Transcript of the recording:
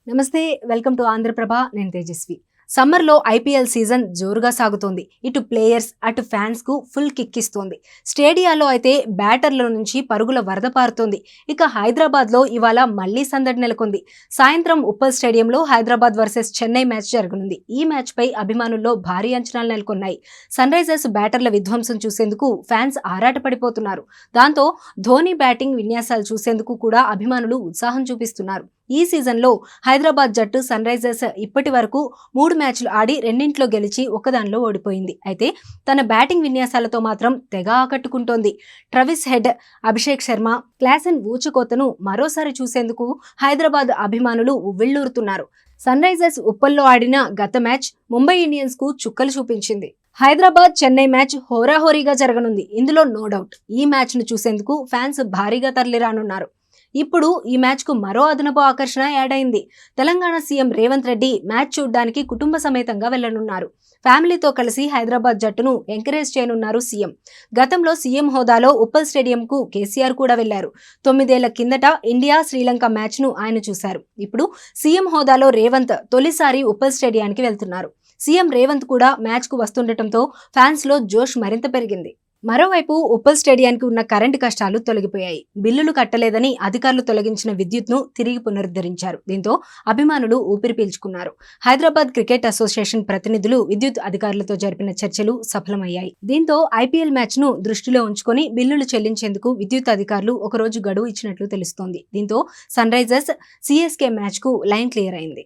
నమస్తే, welcome to Andhraprabha. నేను తేజస్వి. సమ్మర్లో ఐపీఎల్ సీజన్ జోరుగా సాగుతోంది. ఇటు ప్లేయర్స్ అటు ఫ్యాన్స్ కు ఫుల్ కిక్ ఇస్తోంది. స్టేడియాలో అయితే బ్యాటర్ల నుంచి పరుగుల వరద పారుతోంది. ఇక హైదరాబాద్ లో ఇవాళ మళ్లీ సందడి నెలకొంది. సాయంత్రం ఉప్పల్ స్టేడియంలో హైదరాబాద్ వర్సెస్ చెన్నై మ్యాచ్ జరగనుంది. ఈ మ్యాచ్ పై అభిమానుల్లో భారీ అంచనాలు నెలకొన్నాయి. సన్ రైజర్స్ బ్యాటర్ల విధ్వంసం చూసేందుకు ఫ్యాన్స్ ఆరాటపడిపోతున్నారు. దాంతో ధోని బ్యాటింగ్ విన్యాసాలు చూసేందుకు కూడా అభిమానులు ఉత్సాహం చూపిస్తున్నారు. ఈ సీజన్లో హైదరాబాద్ జట్టు సన్ రైజర్స్ ఇప్పటి వరకు 3 మ్యాచ్లు ఆడి రెండింట్లో గెలిచి ఒకదానిలో ఓడిపోయింది. అయితే తన బ్యాటింగ్ విన్యాసాలతో మాత్రం తెగ ఆకట్టుకుంటోంది. Travis Head, Abhishek Sharma, Klaasen ఊచకోతను మరోసారి చూసేందుకు హైదరాబాద్ అభిమానులు ఉవ్విళ్లూరుతున్నారు. సన్ రైజర్స్ ఉప్పల్లో ఆడిన గత మ్యాచ్ ముంబై ఇండియన్స్ కు చుక్కలు చూపించింది. హైదరాబాద్ చెన్నై మ్యాచ్ హోరాహోరీగా జరగనుంది. ఇందులో నో డౌట్ ఈ మ్యాచ్ ను చూసేందుకు ఫ్యాన్స్ భారీగా తరలిరానున్నారు. ఇప్పుడు ఈ మ్యాచ్ కు మరో అదనపు ఆకర్షణ యాడ్ అయింది. తెలంగాణ సీఎం రేవంత్ రెడ్డి మ్యాచ్ చూడ్డానికి కుటుంబ సమేతంగా వెళ్లనున్నారు. ఫ్యామిలీతో కలిసి హైదరాబాద్ జట్టును ఎంకరేజ్ చేయనున్నారు సీఎం. గతంలో సీఎం హోదాలో ఉప్పల్ స్టేడియంకు కేసీఆర్ కూడా వెళ్లారు. 9 ఏళ్ల కిందట ఇండియా శ్రీలంక మ్యాచ్ ను ఆయన చూశారు. ఇప్పుడు సీఎం హోదాలో రేవంత్ తొలిసారి ఉప్పల్ స్టేడియానికి వెళ్తున్నారు. సీఎం రేవంత్ కూడా మ్యాచ్ కు వస్తుండటంతో ఫ్యాన్స్ లో జోష్ మరింత పెరిగింది. మరోవైపు ఉప్పల్ స్టేడియానికి ఉన్న కరెంటు కష్టాలు తొలగిపోయాయి. బిల్లులు కట్టలేదని అధికారులు తొలగించిన విద్యుత్ను తిరిగి పునరుద్ధరించారు. దీంతో అభిమానులు ఊపిరి పీల్చుకున్నారు. హైదరాబాద్ క్రికెట్ అసోసియేషన్ ప్రతినిధులు విద్యుత్ అధికారులతో జరిపిన చర్చలు సఫలమయ్యాయి. దీంతో ఐపీఎల్ మ్యాచ్ ను దృష్టిలో ఉంచుకొని బిల్లులు చెల్లించేందుకు విద్యుత్ అధికారులు ఒకరోజు గడువు ఇచ్చినట్లు తెలుస్తోంది. దీంతో సన్ రైజర్స్ సిఎస్కే మ్యాచ్ కు లైన్ క్లియర్ అయింది.